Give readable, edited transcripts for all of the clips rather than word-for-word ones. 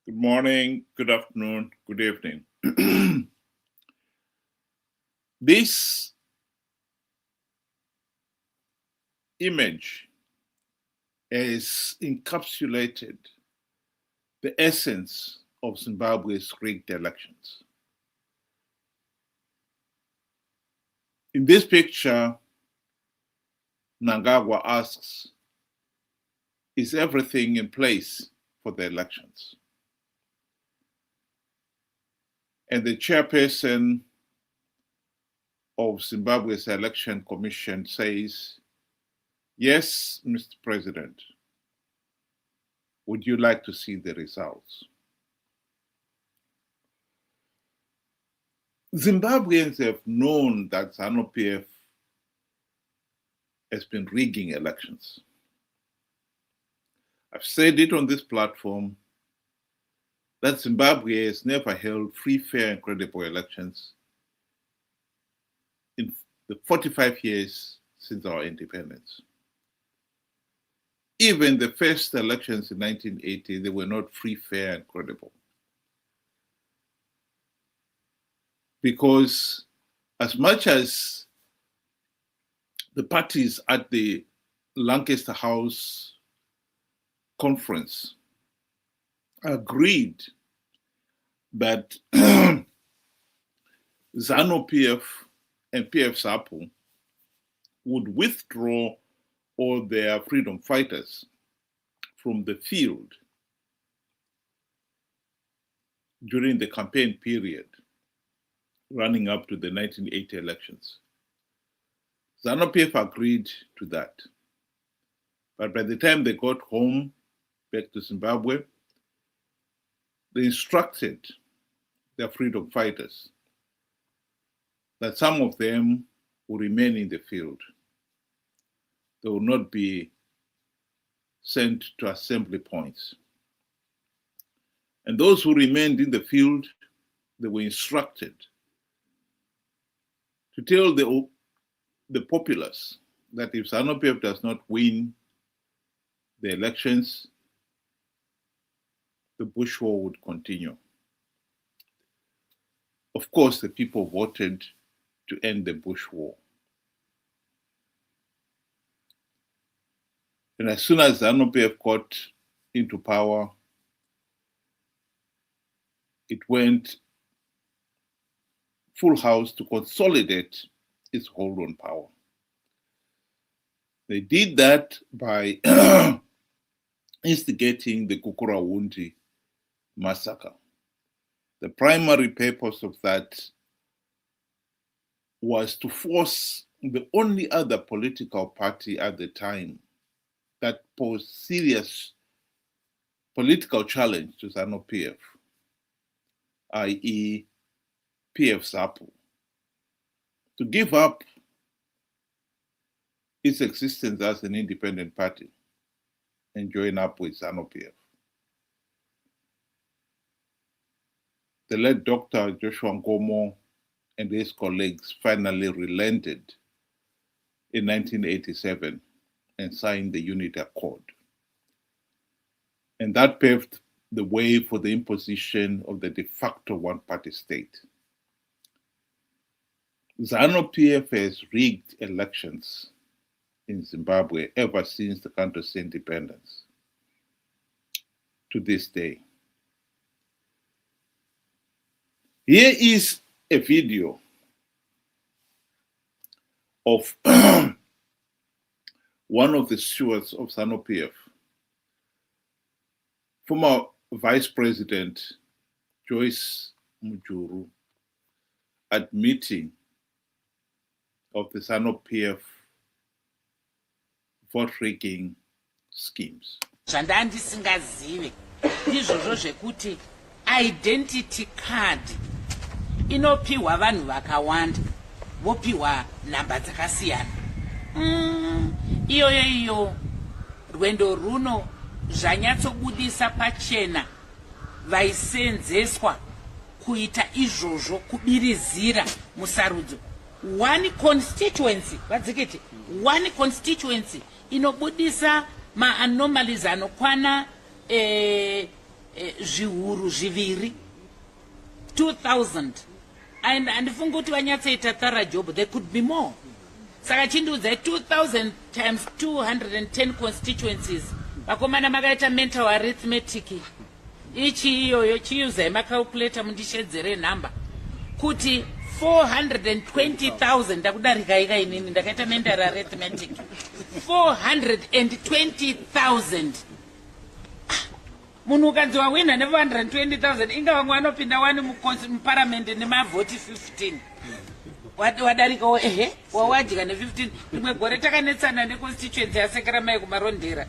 Good morning, good afternoon, good evening. This image has encapsulated the essence of Zimbabwe's rigged elections. In this picture, Mnangagwa asks, is everything in place for the elections? And the chairperson of Zimbabwe's Election Commission says, yes, Mr. President, would you like to see the results? Zimbabweans have known that ZANU-PF has been rigging elections. I've said it on this platform that Zimbabwe has never held free, fair, and credible elections in the 45 years since our independence. Even the first elections in 1980, they were not free, fair, and credible. Because as much as the parties at the Lancaster House conference agreed that ZANU-PF and PF-SAPO would withdraw all their freedom fighters from the field during the campaign period running up to the 1980 elections. ZANU-PF agreed to that. But by the time they got home, back to Zimbabwe, they instructed their freedom fighters that some of them will remain in the field. They will not be sent to assembly points. And those who remained in the field, they were instructed to tell the populace that if ZANU-PF does not win the elections, the bush war would continue. Of course, the people voted to end the bush war. And as soon as ZANU-PF got into power, it went full house to consolidate its hold on power. They did that by instigating the Kukurawundi massacre. The primary purpose of that was to force the only other political party at the time that posed serious political challenge to ZANU-PF, i.e. PF-SAPO, to give up its existence as an independent party and join up with ZANU-PF. The late Dr. Joshua Nkomo and his colleagues finally relented in 1987 and signed the Unity Accord. And that paved the way for the imposition of the de facto one-party state. ZANU-PF has rigged elections in Zimbabwe ever since the country's independence to this day. Here is a video of one of the stewards of ZANU-PF, former Vice President Joyce Mujuru, admitting of the ZANU-PF vote rigging schemes. Zvandandisingazive izvozvo zvekuti identity card inopiwa vanhu vakawanda vopiwa nhamba dzakasiyana. Iyo rwendo runo zvanyatsobudisa pachena vaisenzeswa kuita izvozvo kubirizira musarudzo. One constituency, vadzikiti, one constituency inobudisa ma anomalies anokwana zviuru zviviri 2000 and handifungi kuti vanyatsoita thorough job. There could be more. Saka chindiudzai 2000 times 210 constituencies. Vakomana makaita mental arithmetic ichi iyoyo chiuzai macalculator mundishedzere nhamba kuti 420,000 ndakudarika ika inini ndakaita mental arithmetic 420,000 munhu ukanzi wawina ne420,000 inga vamwe vanopinda wani muparamendi nemavhoti 15 wadarikawo ehe wawadya ne15 rimwe gore takanetsana neconstituency yasekeramai kumarondera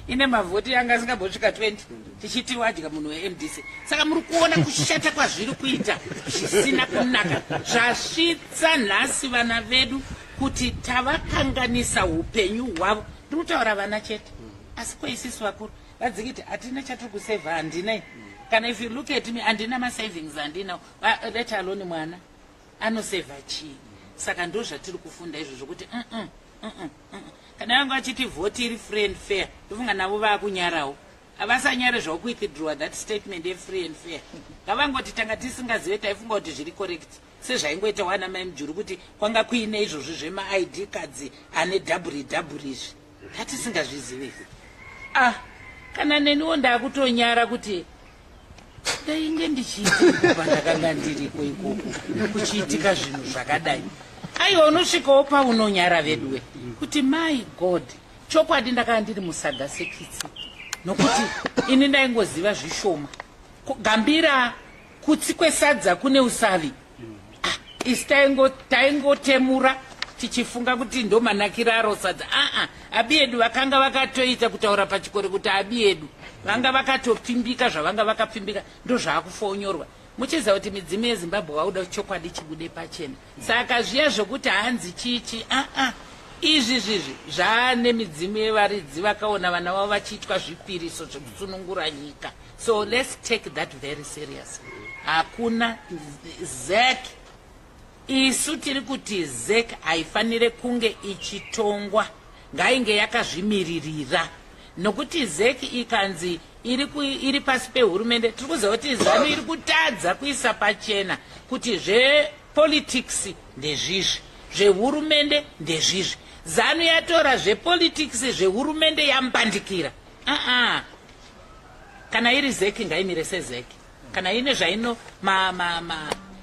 ine mavhoti anga asingambosvika 20 tichiti wadya munhu wemdc. Saka muri kuona kushata kwazviri kuita zvisina kunaka zvasvitsa nhasi vana vedu kuti tavakanganisa upenyu hwavo. Ndiri kutaura vana chete asi kwaisisi vakuru vadzikiti hatina chatiri kusevha handinai kana if you look at me handina masavings handina let alone mwana anosevha chii. Saka ndo zvatiri kufunda izvozvo kuti kana vangu vachiti vhoti iri free and fair ndofunga navo vaakunyarawo havasanyare zvavo kuwithdraw that statement ye-free and fair. Ngavangoti tanga tisingazive taifunga kuti zviri correct sezvaingoita wana mai mujuru kuti kwanga kuine izvozvo zvema-id cards ane ww izvi tatisingazvizive. Kana neniwo ndakutonyara kuti ndainge ndichiitikubva ndakanga ndiriko ikoko kuchiitika zvinhu zvakadai. Aiwa unosvikawo paunonyara veduwe kuti my god chokwadi ndakanga ndiri musaga sekitsi nokuti ini ndaingoziva zvishoma gambira kutsi kwesadza kune usavi isi taingotemura tichifunga kuti ndo manakira aro sadza. Abi edu vakanga vakatoita kutaura pachikore kuti abi edu vanga vakatopimbika zvavanga vakapfimbika ndo zvaakufonyorwa. Muchiziva kuti midzimu yeZimbabwe vauda chokwadi chibude pachena. Saka zviya zvokuti hanzi chichi izvi zvizvi zvaane midzimu yevaridzi vakaona vana vavo vachiitwa zvipiriso zvekusunungura nyika. So let's take that very serious. Hakuna ZEC isu tiri kuti ZEC haifanire kunge ichitongwa ngainge yakazvimiririra nokuti ZEC ikanzi iri pasi pehurumende tiri kuziva kuti ZANU iri kutadza kuisa pachena kuti zvepolitics ndezvizvi zvehurumende ndezvizvi. ZANU yatora zvepolitics zvehurumende yambandikira. Kana iri ZEC ngaimire seZEC. Kana ine zvaino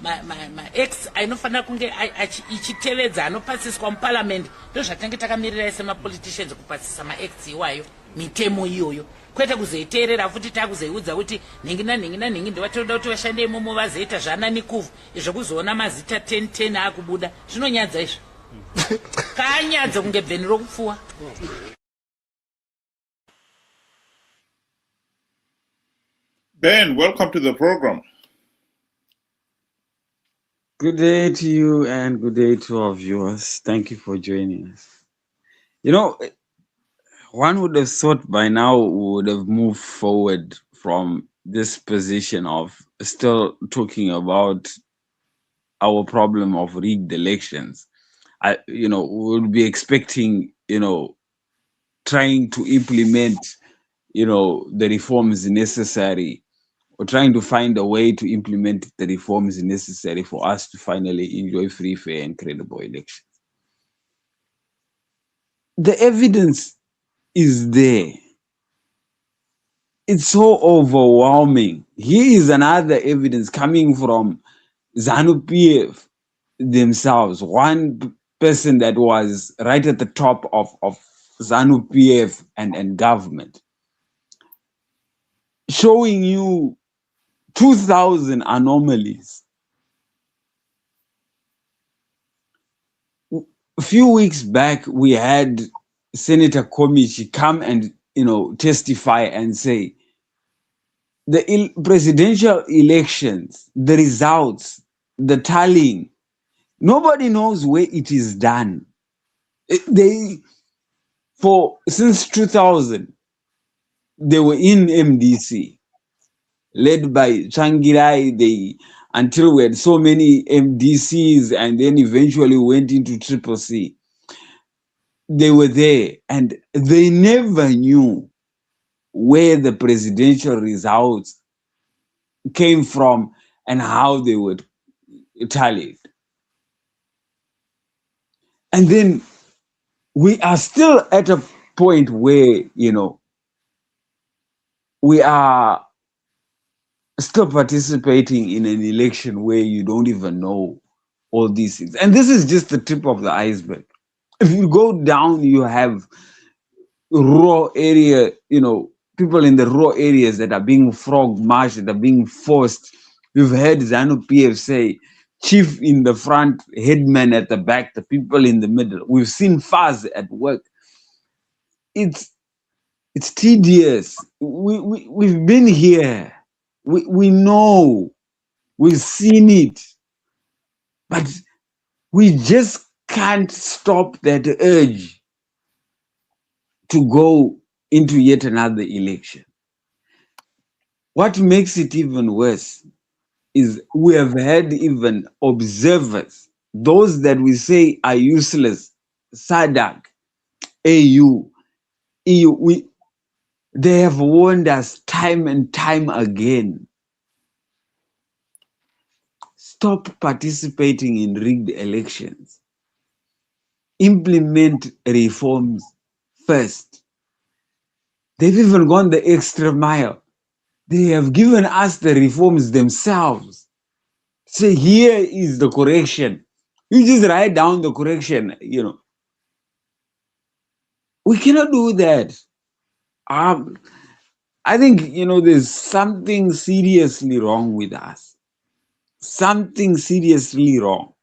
ma-X ainofanira kunge ichitevedza anopasiswa muparliament ndo zvatange takamirira semapoliticians kupasisa ma-X iwayo mitemo iyoyo kwete kuzoiteerera futi takuzoiudza kuti ningi nanhingi ndovatoda kuti vashande imomo vazoita zvananikuvu izvokuzoona mazita 10 akubuda zvinonyadza izvo kanyadza kunge bveni rokupfuwa. Ben, welcome to the program. Good day to you and good day to our viewers. Thank you for joining us. You know, one would have thought by now we would have moved forward from this position of still talking about our problem of rigged elections. We would be expecting, trying to implement, the reforms necessary, or trying to find a way to implement the reforms necessary for us to finally enjoy free, fair, and credible elections. The evidence is there. It's so overwhelming. Here is another evidence coming from ZANU-PF themselves. One person that was right at the top of ZANU-PF and government, showing you 2,000 anomalies. A few weeks back, we had Senator Komichi come and testify and say the presidential elections, the results, the tallying, nobody knows where it is done. Since 2000, they were in MDC. Led by Changirai, until we had so many MDCs and then eventually went into Triple C. They were there and they never knew where the presidential results came from and how they were tallied. And then we are still at a point where, we are still participating in an election where you don't even know all these things. And this is just the tip of the iceberg. If you go down, you have raw area, people in the raw areas that are being frog marched, that are being forced. We've heard ZANU-PF say, chief in the front, headman at the back, the people in the middle. We've seen Faz at work. It's tedious. We've been here. We know. We've seen it. But we just can't stop that urge to go into yet another election. What makes it even worse is we have had even observers, those that we say are useless, SADC, AU, EU, they have warned us time and time again. Stop participating in rigged elections. Implement reforms first. They've even gone the extra mile. They have given us the reforms themselves. Say, here is the correction. You just write down the correction, We cannot do that. I think, there's something seriously wrong with us. Something seriously wrong.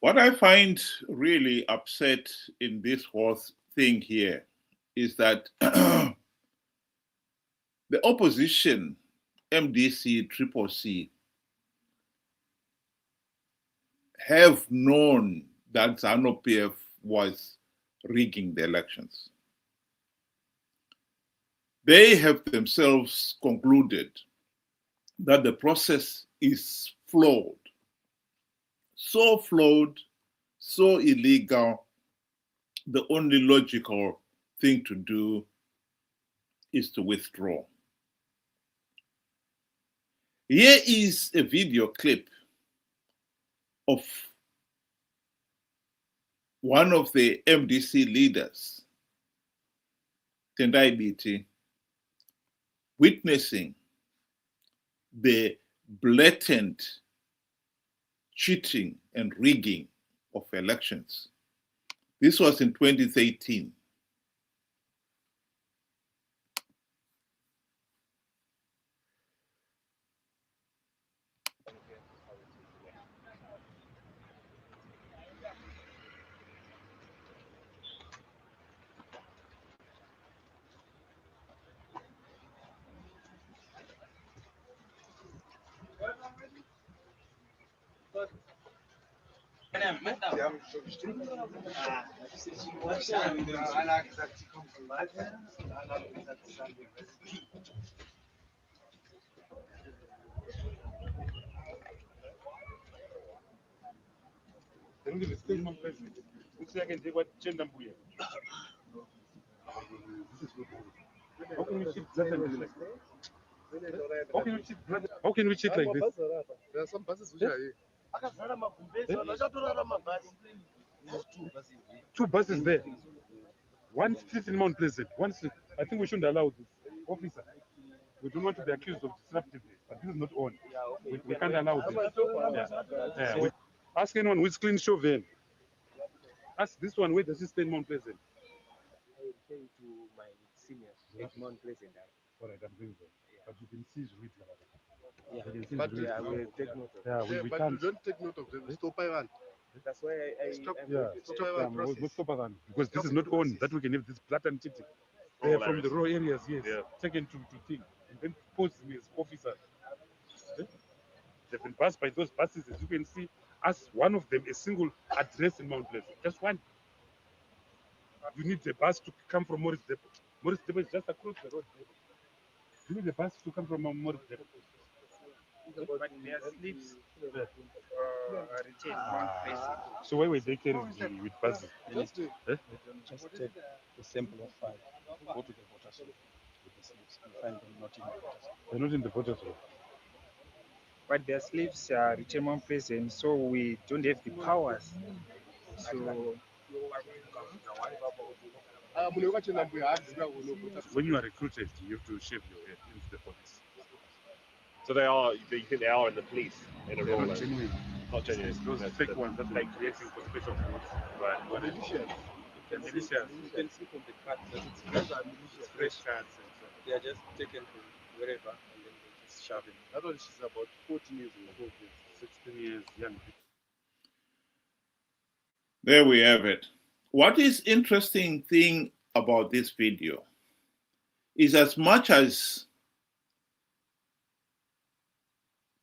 What I find really upset in this whole thing here is that the opposition, MDC, Triple C, have known that ZANU-PF was rigging the elections. They have themselves concluded that the process is flawed, so illegal. The only logical thing to do is to withdraw. Here is a video clip of one of the MDC leaders, Tendai Biti, witnessing the blatant cheating and rigging of elections. This was in 2013. How can we cheat like this? There are some buses which are here. Two buses there. One street in Mount Pleasant. One street. I think we shouldn't allow this. Officer, we don't want to be accused of disruptiveness, but this is not on. We can't allow this. Yeah. Ask anyone who is clean show van. Ask this one, where does he stay in Mount Pleasant? I will say to my seniors at Mount Pleasant. All right, I'm doing that. But you can see his Yeah, But we'll take note of yeah, yeah, we but can't. you don't take note of them. Stop by one. That's why Stop. I'm Yeah, we'll stop around because this is not on that we can have this blatant cheating. They are from the raw areas, yes. Yeah. Taken to thing. And then post me as officers. They've been passed by those buses, as you can see. As one of them, a single address in Mount Pleasant. Just one. You need a bus to come from Morris Depot. Morris Depot is just across the road. You need a bus to come from Morris Depot. But their sleeps retain one place. So why were they carried with buses? Just Eh? Just take a sample of 5. Go to the voters room with the sleeves. You find them not in the voters room. They're not in the voters room. But their sleeves retain one place, and so we don't have the powers. So When you are recruited, you have to shave your head into the police. So they are. You think they are in the police in a They're role? not genuine. Not genuine. Those That's- fake that's- ones that like reacting for special forces. Right. What are militias? They're militias. you can see from the cards that it's fresh cards and They are just taken from wherever and then they just shove it. I thought she's about 14 years old. 16 years young people. There we have it. What is interesting thing about this video is as much as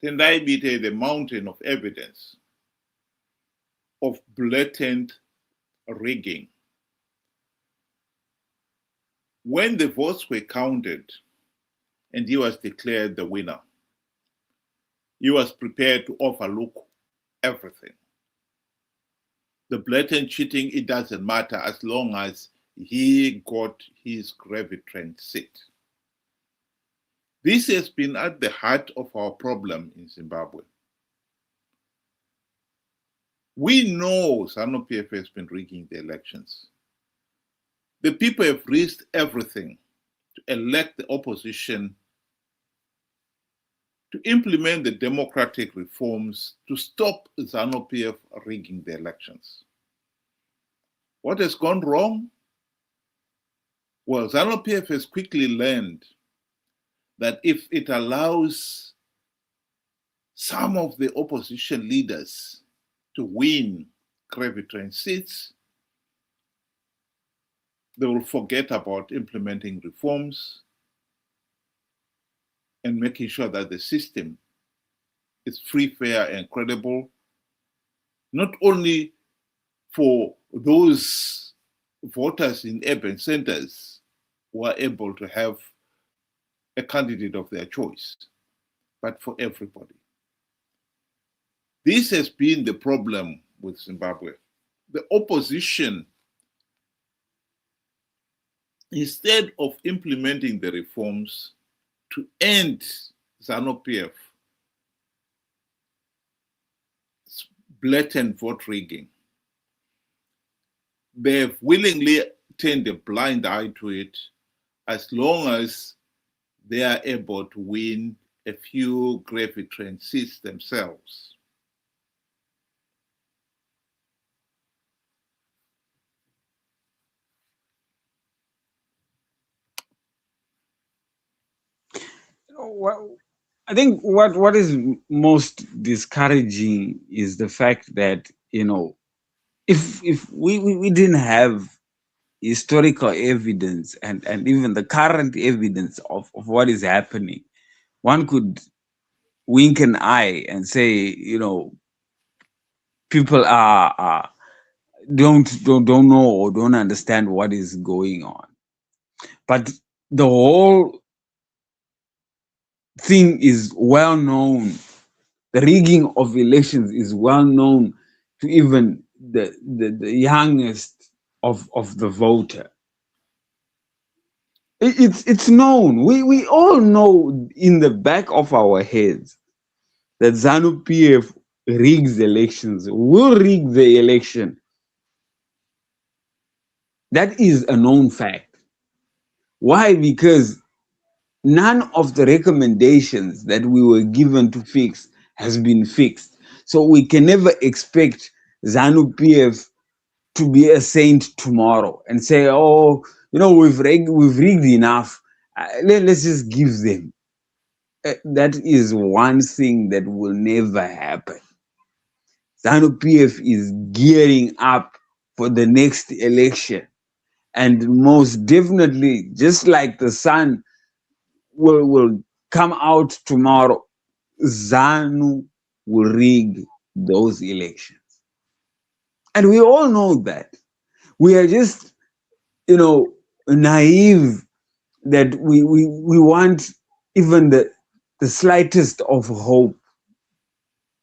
Tendai Bite, the mountain of evidence of blatant rigging, when the votes were counted and he was declared the winner, he was prepared to overlook everything. The blatant cheating, it doesn't matter as long as he got his Gravitrend seat. This has been at the heart of our problem in Zimbabwe. We know ZANU-PF has been rigging the elections. The people have risked everything to elect the opposition, to implement the democratic reforms, to stop ZANU-PF rigging the elections. What has gone wrong? Well, ZANU-PF has quickly learned that if it allows some of the opposition leaders to win Gravitrend seats, they will forget about implementing reforms and making sure that the system is free, fair, and credible, not only for those voters in urban centers who are able to have a candidate of their choice, but for everybody. This has been the problem with Zimbabwe. The opposition, instead of implementing the reforms to end ZANU-PF blatant vote rigging, they have willingly turned a blind eye to it as long as they are able to win a few Gravitrend seats themselves. Well, I think what is most discouraging is the fact that, if we didn't have historical evidence and even the current evidence of what is happening, one could wink an eye and say, people don't know or don't understand what is going on. But the whole thing is well known. The rigging of elections is well known to even the youngest of the voter. It's known. We all know in the back of our heads that ZANU-PF rigs elections, will rig the election. That is a known fact. Why? Because none of the recommendations that we were given to fix has been fixed. So we can never expect ZANU-PF to be a saint tomorrow and say, oh, we've rigged enough. Let's just give them. That is one thing that will never happen. ZANU-PF is gearing up for the next election. And most definitely, just like the sun will come out tomorrow, ZANU will rig those elections. And we all know that. We are just, naive that we want even the the slightest of hope.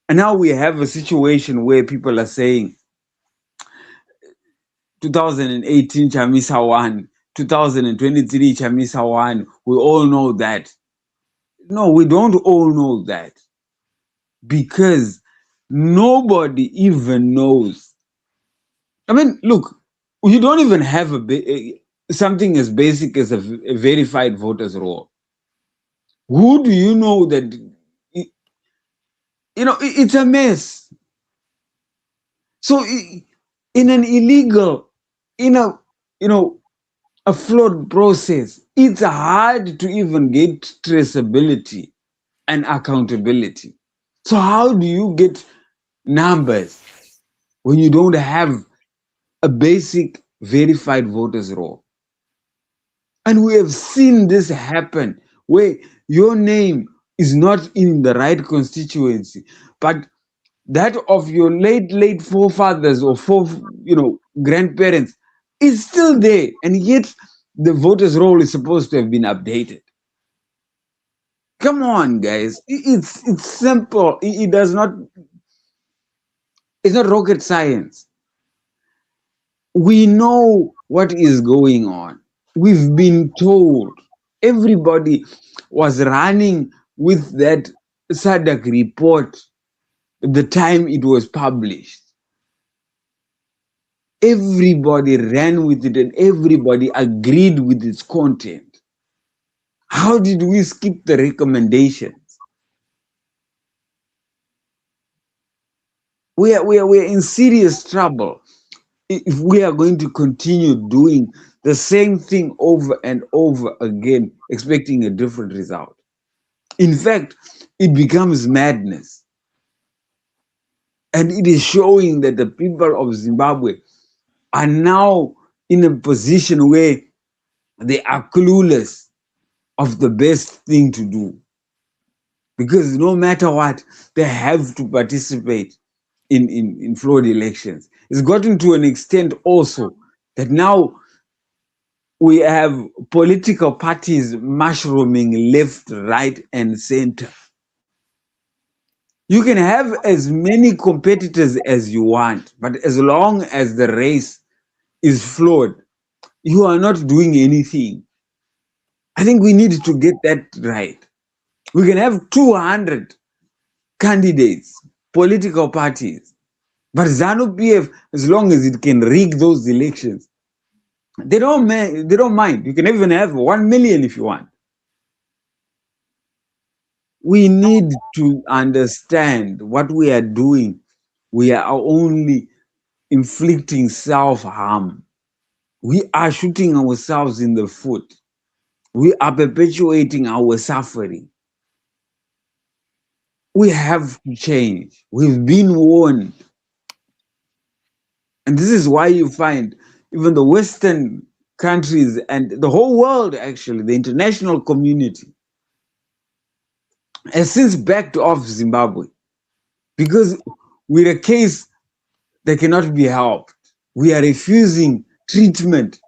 And now we have a situation where people are saying 2018 Chamisa won, 2023 Chamisa won. We all know that. No, we don't all know that, because nobody even knows. I mean, look, you don't even have something as basic as a verified voters roll. Who do you know that? It's a mess. So in an illegal, in a a flawed process, it's hard to even get traceability and accountability. So how do you get numbers when you don't have a basic verified voters roll? And we have seen this happen where your name is not in the right constituency, but that of your late forefathers or grandparents is still there, and yet the voters roll is supposed to have been updated. Come on, guys. It's simple. It does not. It's not rocket science. We know what is going on. We've been told. Everybody was running with that SADC report the time it was published. Everybody ran with it and everybody agreed with its content. How did we skip the recommendations? We're in serious trouble if we are going to continue doing the same thing over and over again, expecting a different result. In fact, it becomes madness. And it is showing that the people of Zimbabwe are now in a position where they are clueless of the best thing to do. Because no matter what, they have to participate in flawed elections. It's gotten to an extent also that now we have political parties mushrooming left, right, and center. You can have as many competitors as you want, but as long as the race is flawed, you are not doing anything. I think we need to get that right. We can have 200 candidates, political parties, but ZANU-PF, as long as it can rig those elections, they don't mind. You can even have 1 million if you want. We need to understand what we are doing. We are only inflicting self-harm. We are shooting ourselves in the foot. We are perpetuating our suffering. We have to change. We've been warned. And this is why you find even the Western countries and the whole world, actually, the international community, has since backed off Zimbabwe, because with a case that cannot be helped, we are refusing treatment.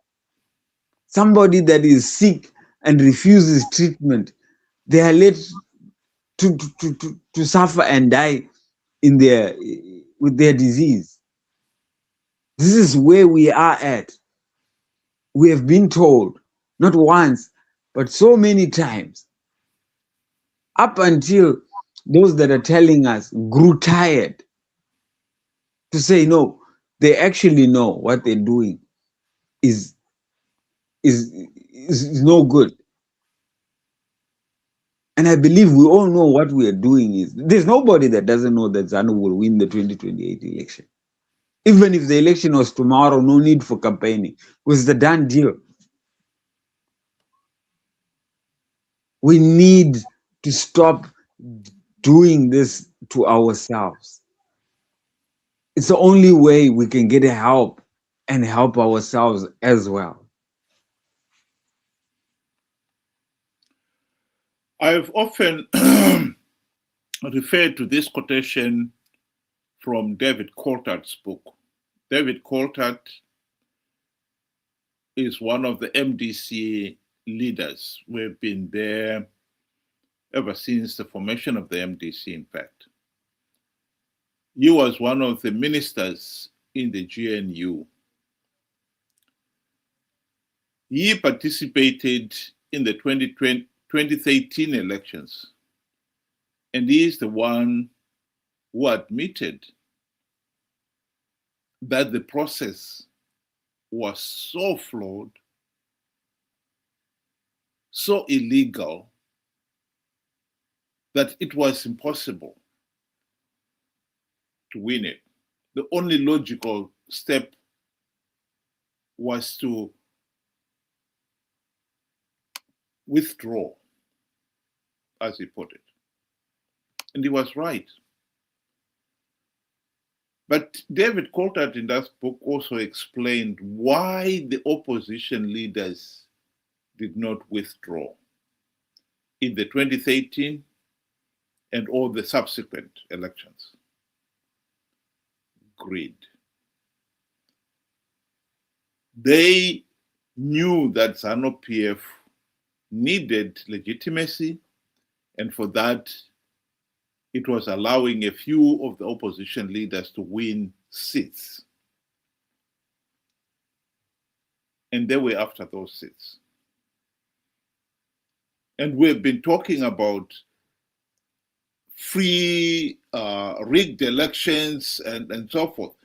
Somebody that is sick and refuses treatment, they are led to suffer and die with their disease. This is where we are at. We have been told, not once, but so many times, up until those that are telling us grew tired to say, no, they actually know what they're doing is no good. And I believe we all know what we are doing is. There's nobody that doesn't know that ZANU will win the 2028 election. Even if the election was tomorrow, no need for campaigning. It was the done deal. We need to stop doing this to ourselves. It's the only way we can get help and help ourselves as well. I've often referred to this quotation from David Coulthard's book. David Coulthard is one of the MDC leaders who have been there ever since the formation of the MDC, in fact. He was one of the ministers in the GNU. He participated in the 2013 elections, and he is the one who admitted that the process was so flawed, so illegal, that it was impossible to win it. The only logical step was to withdraw, as he put it. And he was right. But David Coulthard in that book also explained why the opposition leaders did not withdraw in the 2013 and all the subsequent elections. Greed. They knew that ZANU-PF needed legitimacy, and for that, it was allowing a few of the opposition leaders to win seats. And they were after those seats. And we've been talking about free, rigged elections and so forth.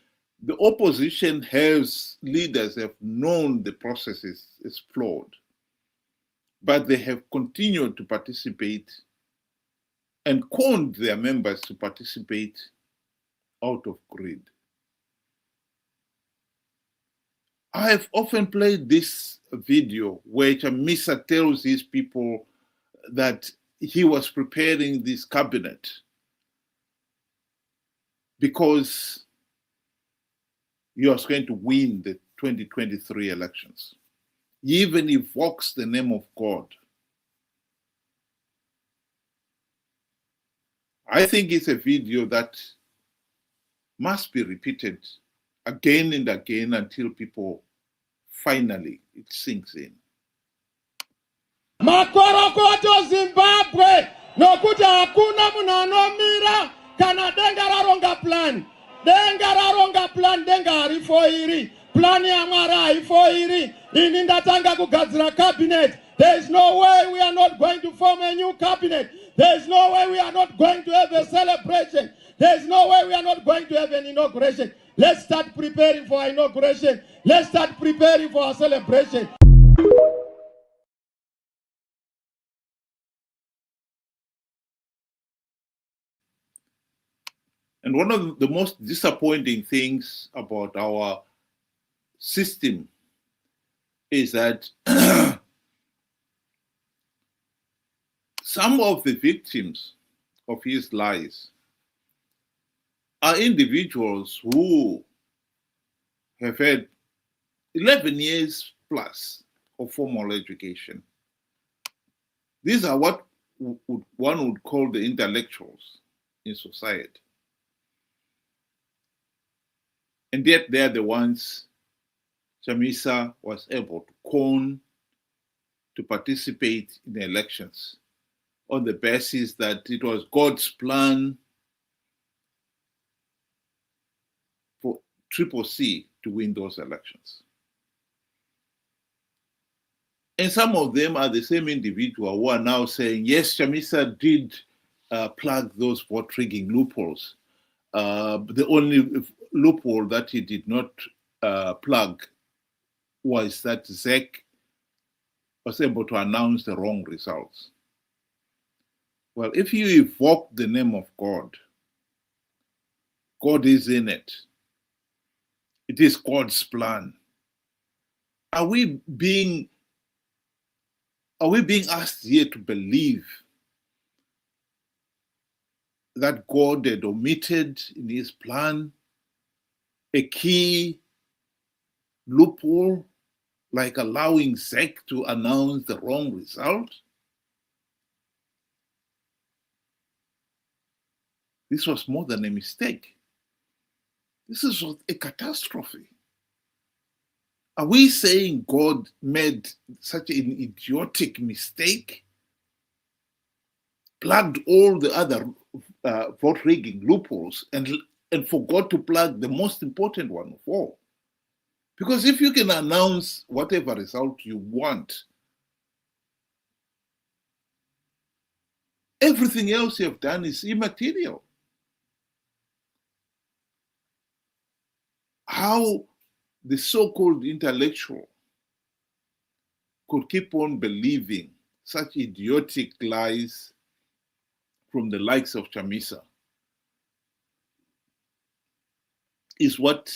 The opposition leaders have known the process is flawed, but they have continued to participate and conned their members to participate out of greed. I have often played this video where Chamisa tells these people that he was preparing this cabinet because he was going to win the 2023 elections. He even evokes the name of God. I think it's a video that must be repeated again and again until people finally it sinks in. Makorokoto Zimbabwe nokuti hakuna munhu anomira kana denga raronga plan. Denga raronga plan, denga harifo iri. Plan ya Mwari haifo iri. Ini ndatanga kugadzira cabinet. There is no way we are not going to form a new cabinet. There is no way we are not going to have a celebration. There is no way we are not going to have an inauguration. Let's start preparing for our inauguration. Let's start preparing for our celebration. And one of the most disappointing things about our system is that some of the victims of his lies are individuals who have had 11 years plus of formal education. These are what one would call the intellectuals in society. And yet they're the ones Chamisa was able to con to participate in the elections on the basis that it was God's plan for Triple C to win those elections. And some of them are the same individual who are now saying, yes, Chamisa did plug those vote rigging loopholes. The only loophole that he did not plug was that ZEC was able to announce the wrong results. Well, if you evoke the name of God, God is in it. It is God's plan. Are we being asked here to believe that God had omitted in his plan a key loophole, like allowing ZEC to announce the wrong result? This was more than a mistake. This is a catastrophe. Are we saying God made such an idiotic mistake plugged all the other vote rigging loopholes and forgot to plug the most important one of all. Because if you can announce whatever result you want, everything else you have done is immaterial. How the so-called intellectual could keep on believing such idiotic lies from the likes of Chamisa is what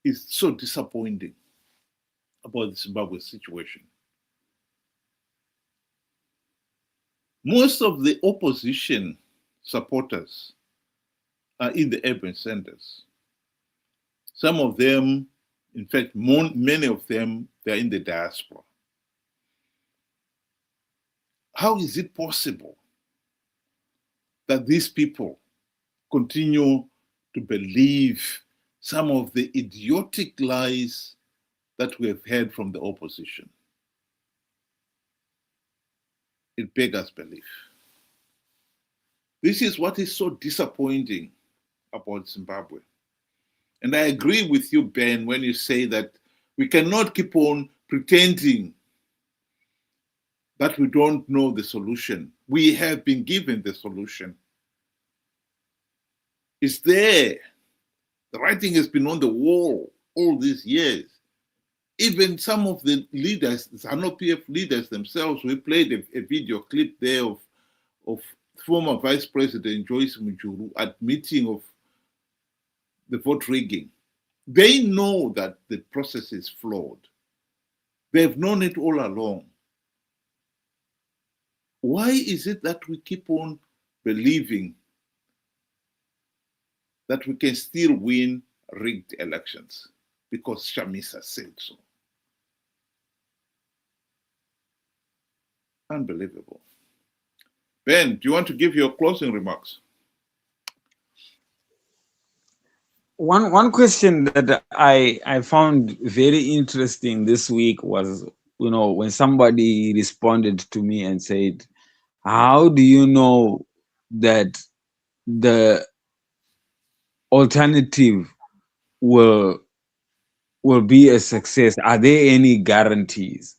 is so disappointing about the Zimbabwe situation. Most of the opposition supporters are in the urban centers. Some of them, in fact, many of them, they're in the diaspora. How is it possible that these people continue to believe some of the idiotic lies that we have heard from the opposition? It beggars belief. This is what is so disappointing about Zimbabwe. And I agree with you, Ben, when you say that we cannot keep on pretending that we don't know the solution. We have been given the solution. It's there. The writing has been on the wall all these years. Even some of the leaders, ZANU-PF leaders themselves, we played a video clip there of former Vice President Joyce Mujuru admitting of the vote rigging. They know that the process is flawed. They've known it all along. Why is it that we keep on believing that we can still win rigged elections? Because Chamisa said so. Unbelievable. Ben, do you want to give your closing remarks? One question that I found very interesting this week was, when somebody responded to me and said, how do you know that the alternative will be a success? Are there any guarantees?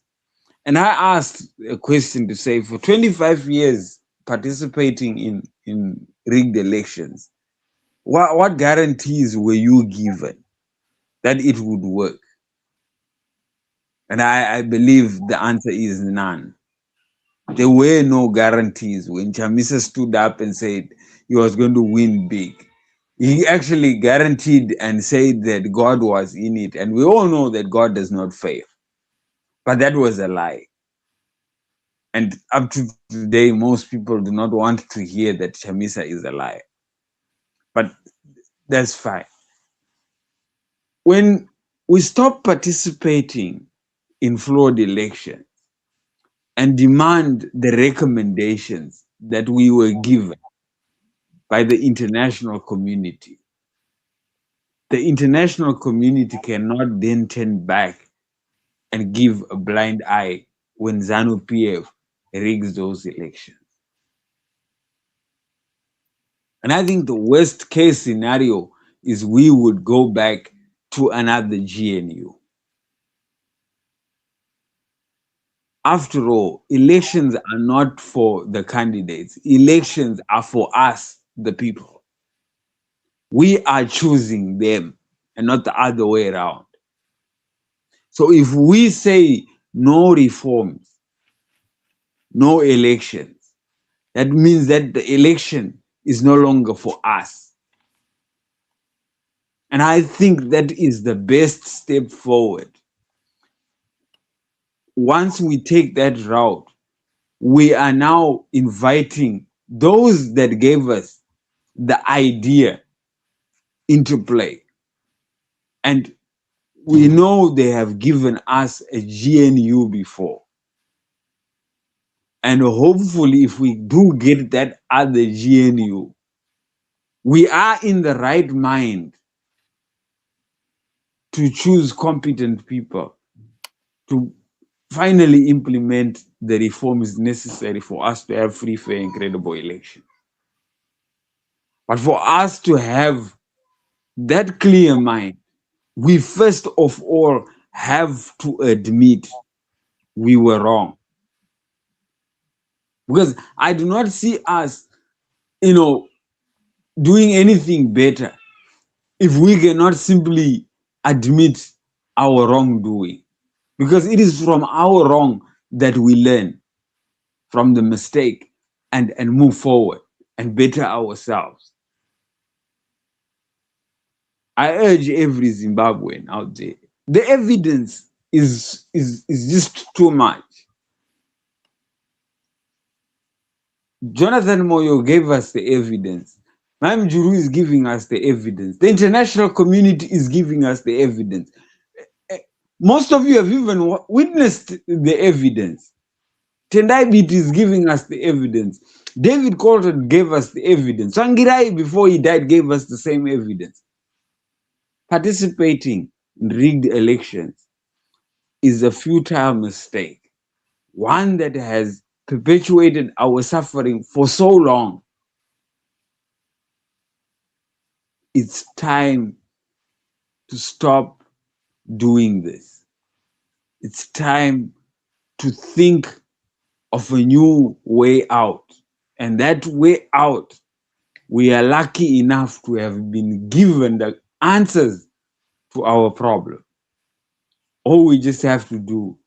And I asked a question to say, for 25 years participating in rigged elections, what guarantees were you given that it would work? And I believe the answer is none. There were no guarantees. When Chamisa stood up and said he was going to win big, he actually guaranteed and said that God was in it. And we all know that God does not fail. But that was a lie. And up to today, most people do not want to hear that Chamisa is a liar. But that's fine. When we stop participating in flawed elections and demand the recommendations that we were given by the international community, the international community cannot then turn back and give a blind eye when ZANU-PF rigs those elections. And I think the worst case scenario is we would go back to another GNU. After all, elections are not for the candidates. Elections are for us, the people. We are choosing them and not the other way around. So if we say no reforms, no elections, that means that the election is no longer for us. And I think that is the best step forward. Once we take that route, we are now inviting those that gave us the idea into play. And we know they have given us a GNU before. And hopefully, if we do get that other GNU, we are in the right mind to choose competent people to finally implement the reforms necessary for us to have free, fair, and credible elections. But for us to have that clear mind, we first of all have to admit we were wrong. Because I do not see us, doing anything better if we cannot simply admit our wrongdoing. Because it is from our wrong that we learn from the mistake and move forward and better ourselves. I urge every Zimbabwean out there. The evidence is just too much. Jonathan Moyo gave us the evidence. Mam Juru is giving us the evidence. The international community is giving us the evidence. Most of you have even witnessed the evidence. Tendai Beat is giving us the evidence. David Colton gave us the evidence. Sangirai, before he died, gave us the same evidence. Participating in rigged elections is a futile mistake, one that has perpetuated our suffering for so long. It's time to stop doing this. It's time to think of a new way out. And that way out, we are lucky enough to have been given the answers to our problem. All we just have to do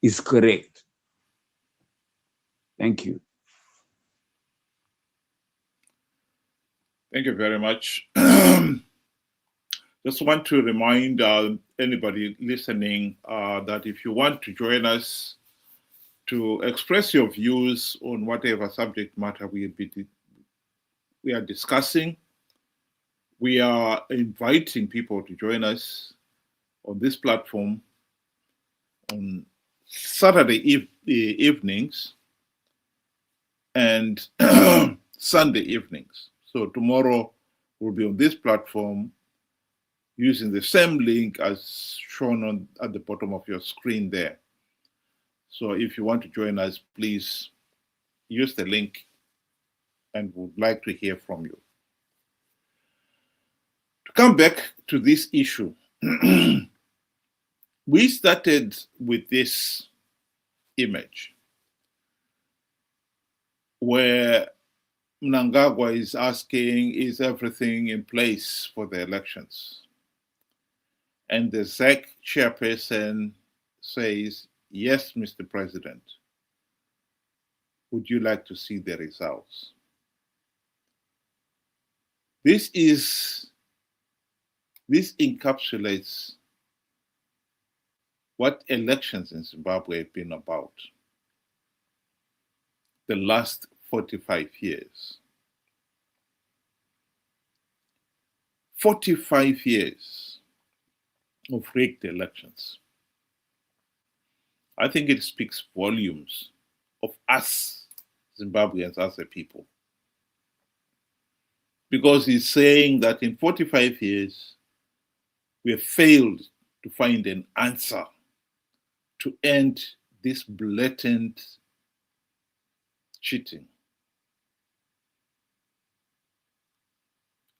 is correct. Thank you. Thank you very much. Just want to remind anybody listening that if you want to join us to express your views on whatever subject matter we are discussing, we are inviting people to join us on this platform on Saturday evenings and Sunday evenings. So tomorrow we'll be on this platform using the same link as shown at the bottom of your screen there. So if you want to join us, please use the link and would like to hear from you. To come back to this issue, we started with this image where Mnangagwa is asking, is everything in place for the elections? And the ZEC chairperson says, yes, Mr. President. Would you like to see the results? This encapsulates what elections in Zimbabwe have been about the last 45 years. 45 years of rigged elections. I think it speaks volumes of us, Zimbabweans, as a people. Because he's saying that in 45 years, we have failed to find an answer to end this blatant cheating,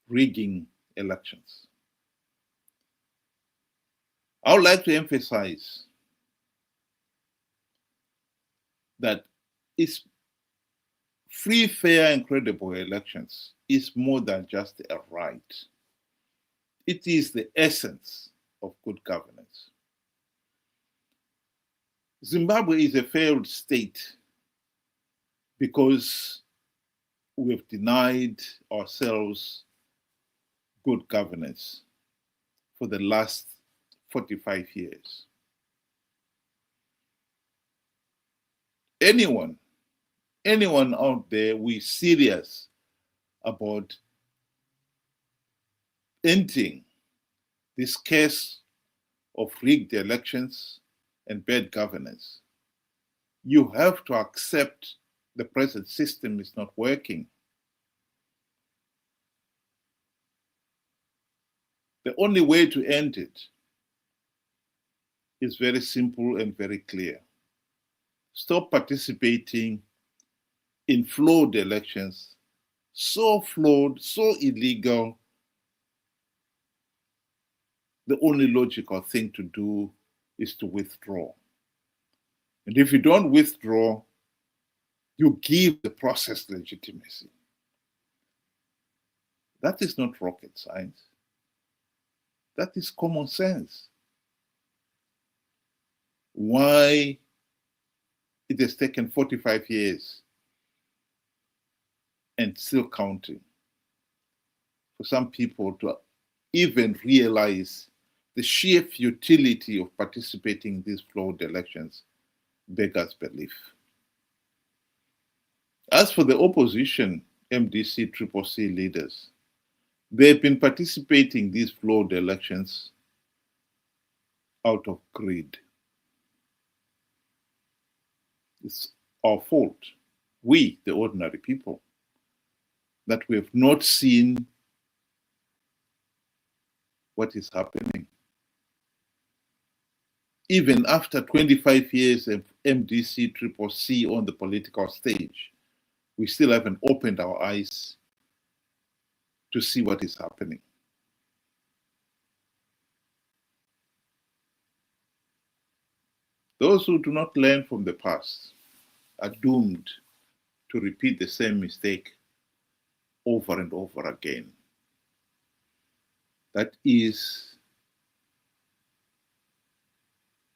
rigging elections. I would like to emphasize that it's free, fair, and credible elections is more than just a right. It is the essence of good governance. Zimbabwe is a failed state because we've denied ourselves good governance for the last 45 years. Anyone out there, we're serious about ending this case of rigged elections and bad governance. You have to accept the present system is not working. The only way to end it is very simple and very clear. stop participating in flawed elections, so flawed, so illegal. The only logical thing to do is to withdraw. And if you don't withdraw, you give the process legitimacy. That is not rocket science. That is common sense. Why it has taken 45 years and still counting for some people to even realize the sheer futility of participating in these flawed elections beggars belief. As for the opposition MDC CCC leaders, they've been participating in these flawed elections out of greed. It's our fault, we, the ordinary people, that we have not seen what is happening. Even after 25 years of MDC CCC on the political stage, we still haven't opened our eyes to see what is happening. Those who do not learn from the past are doomed to repeat the same mistake over and over again. That is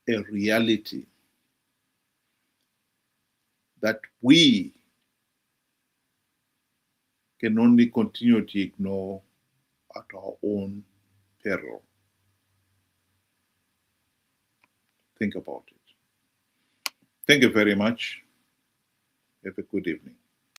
a reality that we can only continue to ignore at our own peril. Think about it. Thank you very much. Have a good evening.